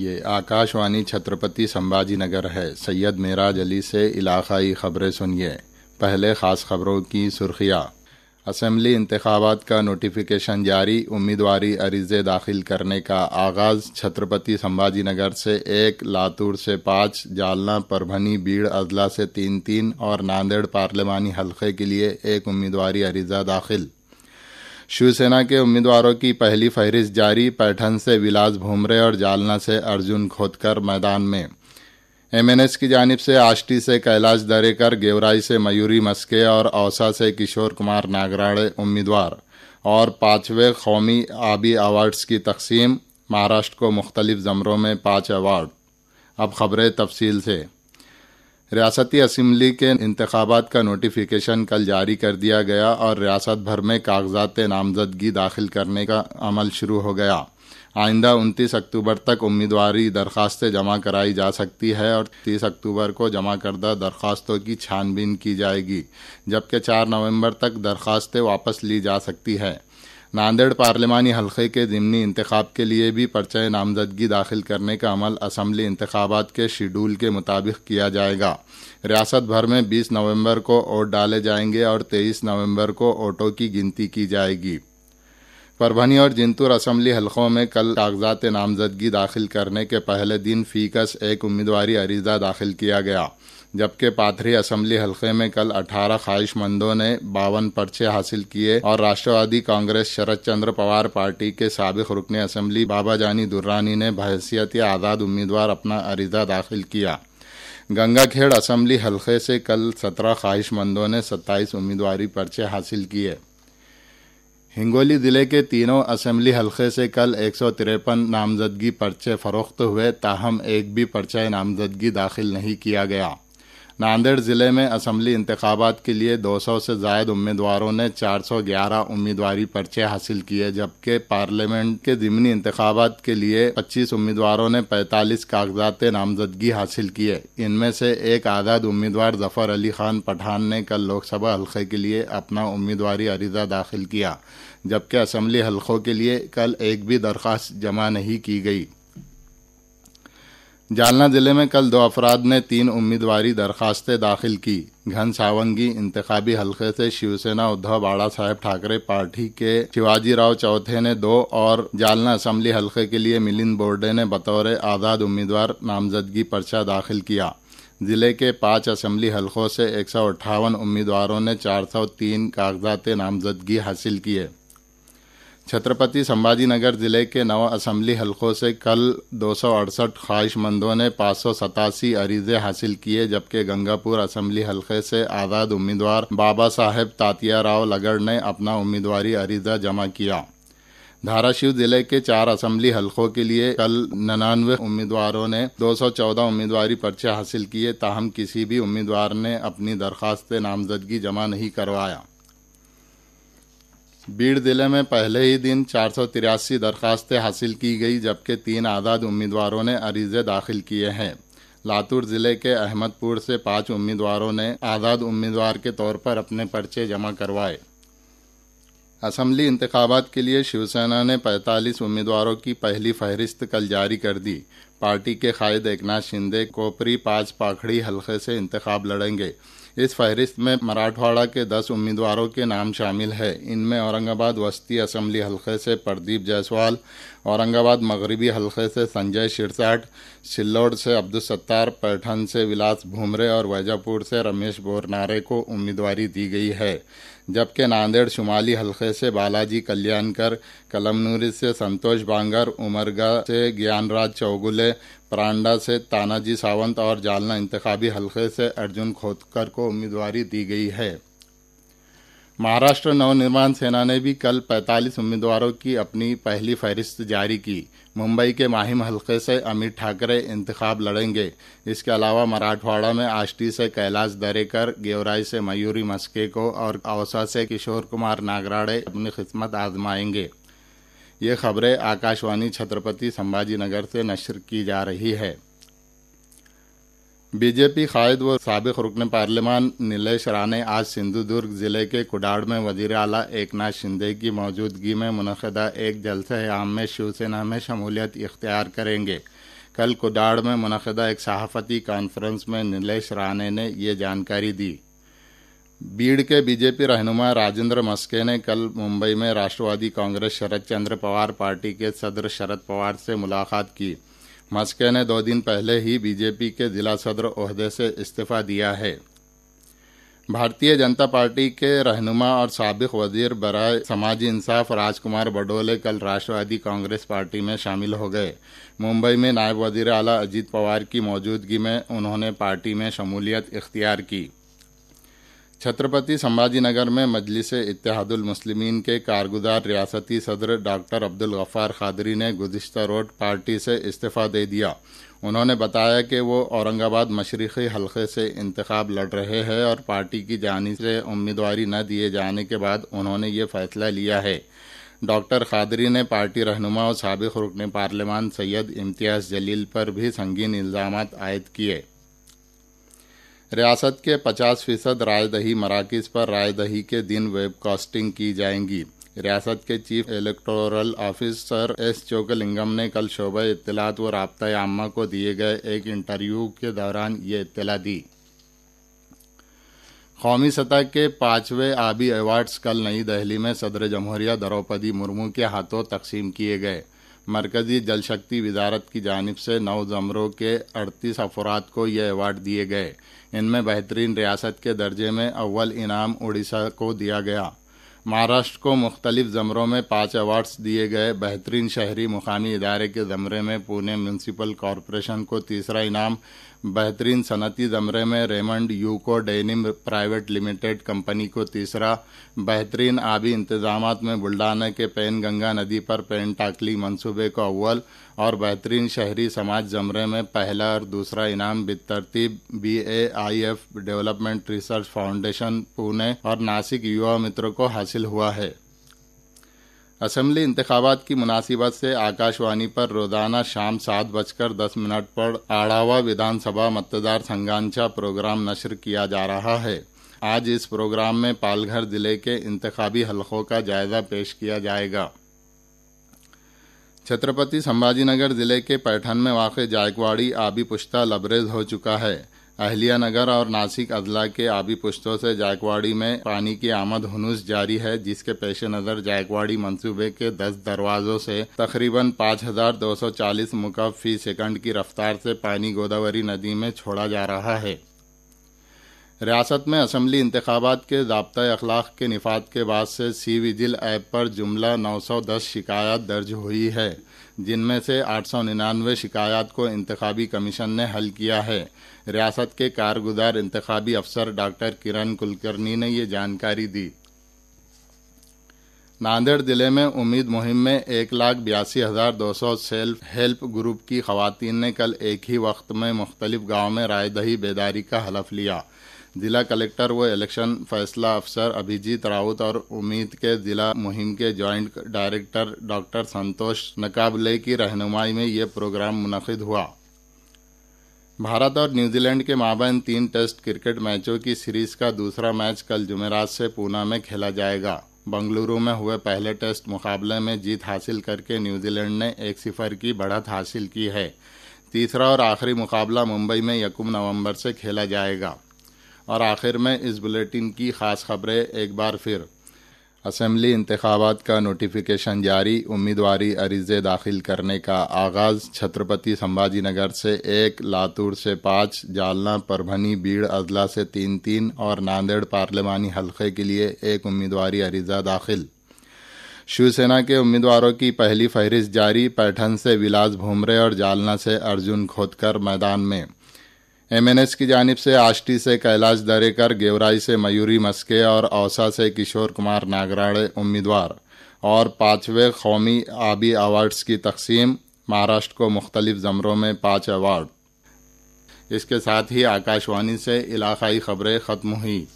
ये आकाशवाणी छत्रपति संभाजीनगर है। सैयद मेराज अली से इलाकाई खबरें सुनिए। पहले ख़ास खबरों की सुर्खियाँ। असेंबली इंतखाबात का नोटिफिकेशन जारी, उम्मीदवारी अरीज़े दाखिल करने का आगाज़। छत्रपति संभाजीनगर से 1, लातूर से 5, जालना, परभनी, बीड़, अजला से 3 और नांदेड़ पार्लिमानी हलके के लिए 1 उम्मीदवारी अरीज़ा दाखिल। शिवसेना के उम्मीदवारों की पहली फहरिस्त जारी। पैठन से विलास भुमरे और जालना से अर्जुन खोदकर मैदान में। एमएनएस की जानिब से आष्टी से कैलाश दरेकर, गेवराई से मयूरी मस्के और औसा से किशोर कुमार नागराड़े उम्मीदवार। और 5वें कौमी आबी अवार्ड्स की तकसीम। महाराष्ट्र को मुख्तलिफ ज़मरों में 5 अवार्ड। अब खबरें तफसील से। रियासती असेंबली के इंतखाबात का नोटिफिकेशन कल जारी कर दिया गया और रियासत भर में कागजात नामजदगी दाखिल करने का अमल शुरू हो गया। आइंदा 29 अक्टूबर तक उम्मीदवारी दरखास्तें जमा कराई जा सकती है और 30 अक्टूबर को जमा करदा दरखास्तों की छानबीन की जाएगी, जबकि 4 नवंबर तक दरखास्तें वापस ली जा सकती है। नांदेड़ पार्लिमानी हलके के ज़िमनी इंतखाब के लिए भी पर्चा नामजदगी दाखिल करने का अमल असम्बली इंतखाबात के शेड्यूल के मुताबिक किया जाएगा। रियासत भर में 20 नवंबर को वोट डाले जाएंगे और 23 नवंबर को वोटों की गिनती की जाएगी। परभनी और जिंतूर असम्बली हलकों में कल कागजात नामजदगी दाखिल करने के पहले दिन फीकस 1 उम्मीदवारी अरीज़ा दाखिल किया गया, जबकि पाथरी असम्बली हलके में कल 18 ख्वाहिशमंदों ने 52 पर्चे हासिल किए और राष्ट्रवादी कांग्रेस शरद चंद्र पवार पार्टी के साबिक रुकने असम्बली बाबाजानी दुर्रानी ने बहैसियत आज़ाद उम्मीदवार अपना अरीज़ा दाखिल किया। गंगाखेड़ असम्बली हलके से कल 17 ख्वाहिशमंदों ने 27 उम्मीदवारी पर्चे हासिल किए। हिंगोली जिले के तीनों असेंबली हलके से कल 153 नामजदगी पर्चे फरोख्त हुए, ताहम एक भी पर्चा नामजदगी दाखिल नहीं किया गया। नांदेड़ जिले में असेंबली इंतखाबात के लिए 200 से ज़ायद उम्मीदवारों ने 411 उम्मीदवारी पर्चे हासिल किए, जबकि पार्लियामेंट के ज़िमनी इंतखाबात के लिए 25 उम्मीदवारों ने 45 कागजात नामजदगी हासिल किए। इनमें से एक आज़ाद उम्मीदवार जफ़र अली खान पठान ने कल लोकसभा हलके के लिए अपना उम्मीदवारी अरीज़ा दाखिल किया, जबकि असेंबली हलकों के लिए कल एक भी दरख्वास्त जमा नहीं की गई। जालना जिले में कल 2 अफराद ने 3 उम्मीदवारी दरखास्तें दाखिल की। घनसावंगी इंतखाबी हलके से शिवसेना उद्धव बाला साहेब ठाकरे पार्टी के शिवाजी राव चौथे ने 2 और जालना असेंबली हलके के लिए मिलिंद बोर्डे ने बतौर आज़ाद उम्मीदवार नामजदगी पर्चा दाखिल किया। जिले के 5 असेंबली हलकों से 158 उम्मीदवारों ने 403 कागजात नामजदगी हासिल किए। छत्रपति संभाजीनगर जिले के 9 असेंबली हलकों से कल 268 ख्वाहिशमंदों ने 587 अरीज़े हासिल किए, जबकि गंगापुर असेंबली हलके से आज़ाद उम्मीदवार बाबा साहेब तातिया राव लगड़ ने अपना उम्मीदवारी अरीज़ा जमा किया। धाराशिव जिले के 4 असेंबली हलकों के लिए कल 99 उम्मीदवारों ने 214 उम्मीदवारी पर्चे हासिल किए, ताहम किसी भी उम्मीदवार ने अपनी दरख्वास्त नामजदगी जमा नहीं करवाया। बीड़ जिले में पहले ही दिन 483 दरखास्तें हासिल की गई, जबकि 3 आज़ाद उम्मीदवारों ने अरीज़े दाखिल किए हैं। लातूर जिले के अहमदपुर से 5 उम्मीदवारों ने आज़ाद उम्मीदवार के तौर पर अपने पर्चे जमा करवाए। असेंबली इंतखाबात के लिए शिवसेना ने 45 उम्मीदवारों की पहली फहरिस्त कल जारी कर दी। पार्टी के कायद एकनाथ शिंदे कोपरी 5 पाखड़ी हलके से इंतखाब लड़ेंगे। इस फहरिस्त में मराठवाड़ा के 10 उम्मीदवारों के नाम शामिल है। इनमें औरंगाबाद वस्ती असेंबली हलके से प्रदीप जायसवाल, औरंगाबाद मगरबी हलके से संजय शिरसाट, सिल्लोड से अब्दुल सत्तार, पैठन से विलास भुमरे और वैजापुर से रमेश बोरनारे को उम्मीदवारी दी गई है, जबकि नांदेड़ शुमाली हलके से बालाजी कल्याणकर, कलमनुरी से संतोष बांगर, उमरगा से ज्ञानराज चौगुले, परांडा से तानाजी सावंत और जालना इंतखाबी हलके से अर्जुन खोदकर को उम्मीदवारी दी गई है। महाराष्ट्र नवनिर्माण सेना ने भी कल 45 उम्मीदवारों की अपनी पहली फहरिस्त जारी की। मुंबई के माहिम हलके से अमित ठाकरे इंतखाब लड़ेंगे। इसके अलावा मराठवाड़ा में आष्टी से कैलाश दरेकर, गेवराई से मयूरी मस्के को और औसा से किशोर कुमार नागराड़े अपनी किस्मत आजमाएंगे। ये खबरें आकाशवाणी छत्रपति संभाजीनगर से नश्र की जा रही है। बीजेपी कायद व साबिक रुकन पार्लिमान नीलेश राणे आज सिंधुदुर्ग जिले के कुडाड़ में वजीर आला एकनाथ शिंदे की मौजूदगी में मुनक़दा एक जलसे आम में शिवसेना में शमूलियत इख्तियार करेंगे। कल कुडाड़ में मुनक़िदा एक सहाफ़ती कॉन्फ्रेंस में नीलेश राणे ने ये जानकारी दी। बीड़ के बीजेपी रहनुमा राजेंद्र मस्के ने कल मुंबई में राष्ट्रवादी कांग्रेस शरद चंद्र पवार पार्टी के सदर शरद पवार से मुलाकात की। मस्के ने 2 दिन पहले ही बीजेपी के जिला सदर ओहदे से इस्तीफा दिया है। भारतीय जनता पार्टी के रहनुमा और साबिक वजीर बराए समाजी इंसाफ राजकुमार बडोले कल राष्ट्रवादी कांग्रेस पार्टी में शामिल हो गए। मुंबई में नायब वजीर आला अजीत पवार की मौजूदगी में उन्होंने पार्टी में शमूलियत इख्तियार की। छत्रपति संभाजीनगर में मजलिस-ए-इत्तेहादुल मुस्लिमीन के कारगुजार रियासती सदर डॉक्टर अब्दुल गफ्फार कादरी ने गुज़िश्ता रोज पार्टी से इस्तीफ़ा दे दिया। उन्होंने बताया कि वो औरंगाबाद मशरिक़ी हलक़े से इंतखाब लड़ रहे हैं और पार्टी की जानिब से उम्मीदवारी न दिए जाने के बाद उन्होंने ये फ़ैसला लिया है। डॉक्टर कादरी ने पार्टी रहनुमा और साबिक़ रुकन पार्लियामान सैयद इम्तियाज़ जलील पर भी संगीन इल्ज़ामात आयद किए। रियासत के 50% रायदही मराकिज़ पर रायदही के दिन वेबकास्टिंग की जाएंगी। रियासत के chief electoral officer S Chockalingam ने कल शोबा इत्तलात व राब्ता आम्मा को दिए गए एक इंटरव्यू के दौरान ये इत्तला दी। कौमी सतह के 5वें आबी अवार्ड्स कल नई दिल्ली में सदर जमहूरिया द्रौपदी मुर्मू के हाथों तकसीम किए गए। मरकजी जल शक्ति वजारत की जानिब से 9 ज़मरों के 38 अफराद को ये अवार्ड दिए गए। इनमें बेहतरीन रियासत के दर्जे में अव्वल इनाम उड़ीसा को दिया गया। महाराष्ट्र को मुख्तलिफ ज़मरों में 5 अवार्ड्स दिए गए। बेहतरीन शहरी मुकामी इदारे के ज़मरे में पुणे म्यूनसिपल कॉरपोरेशन को तीसरा इनाम, बेहतरीन सनती ज़मरे में Raymond UCO denim private limited company को तीसरा, बेहतरीन आबी इंतजामात में बुल्डाना के पेनगंगा नदी पर पेनटाकली मंसूबे को अव्वल और बेहतरीन शहरी समाज ज़मरे में पहला और दूसरा इनाम बितरतीब BAIF development research foundation Pune और नासिक युवा मित्र को हासिल हुआ है। असेंबली इंतखाबात की मुनासिबत से आकाशवाणी पर रोजाना शाम 7:10 पर 8वां विधानसभा मतदार संगांचा प्रोग्राम नश्र किया जा रहा है। आज इस प्रोग्राम में पालघर जिले के इंतखाबी हलकों का जायजा पेश किया जाएगा। छत्रपति संभाजीनगर जिले के पैठन में वाक़ जायकवाड़ी आबी पुश्ता लबरेज हो चुका है। अहलिया नगर और नासिक अजला के आबी पुश्तों से जायकवाड़ी में पानी की आमद हुनूस जारी है, जिसके पेश नज़र जायकवाड़ी मंसूबे के 10 दरवाज़ों से तकरीबन 5240 मुकअब फी सेकंड की रफ्तार से पानी गोदावरी नदी में छोड़ा जा रहा है। रियासत में असेंबली इंतखाबात के ज़ाब्ता अखलाक के निफाद के बाद से सी विजिल ऐप पर जुमला 910 शिकायत दर्ज हुई है, जिनमें से 899 शिकायत को इंतखाबी कमीशन ने हल किया है। रियासत के कारगुजार इंतखाबी अफसर डॉक्टर किरण कुलकर्णी ने ये जानकारी दी। नांदेड़ जिले में उम्मीद मुहिम में 1,82,200 सेल्फ हेल्प ग्रुप की खवातीन ने कल एक ही वक्त में मुख्तलिफ गाँव में रायदही बेदारी का हलफ लिया। जिला कलेक्टर व इलेक्शन फैसला अफसर अभिजीत राउत और उम्मीद के जिला मुहिम के जॉइंट डायरेक्टर डॉक्टर संतोष नकाबले की रहनुमाई में ये प्रोग्राम मुनक़िद हुआ। भारत और न्यूजीलैंड के माबैन 3 टेस्ट क्रिकेट मैचों की सीरीज का दूसरा मैच कल जुमेरात से पूना में खेला जाएगा। बंगलुरु में हुए पहले टेस्ट मुकाबले में जीत हासिल करके न्यूजीलैंड ने 1-0 की बढ़त हासिल की है। तीसरा और आखिरी मुकाबला मुंबई में 1 नवंबर से खेला जाएगा। और आखिर में इस बुलेटिन की ख़ास खबरें एक बार फिर। असेंबली इंतखाबात का नोटिफिकेशन जारी, उम्मीदवारी अरीज़े दाखिल करने का आगाज़। छत्रपति संभाजीनगर से 1, लातूर से 5, जालना, परभनी, बीड़, अजला से 3-3 और नांदेड़ पार्लिमानी हलक़े के लिए 1 उम्मीदवारी अरीज़ा दाखिल। शिवसेना के उम्मीदवारों की पहली फहरिस्त जारी। पैठन से विलास भुमरे और जालना से अर्जुन खोदकर मैदान में। MNS की जानिब से आष्टी से कैलाश दरेकर, गेवराई से मयूरी मस्के और औसा से किशोर कुमार नागराड़े उम्मीदवार। और 5वें कौमी आबी अवार्ड्स की तकसीम। महाराष्ट्र को मुख्तलिफ ज़मरों में 5 अवार्ड। इसके साथ ही आकाशवाणी से इलाकाई खबरें ख़त्म हुई।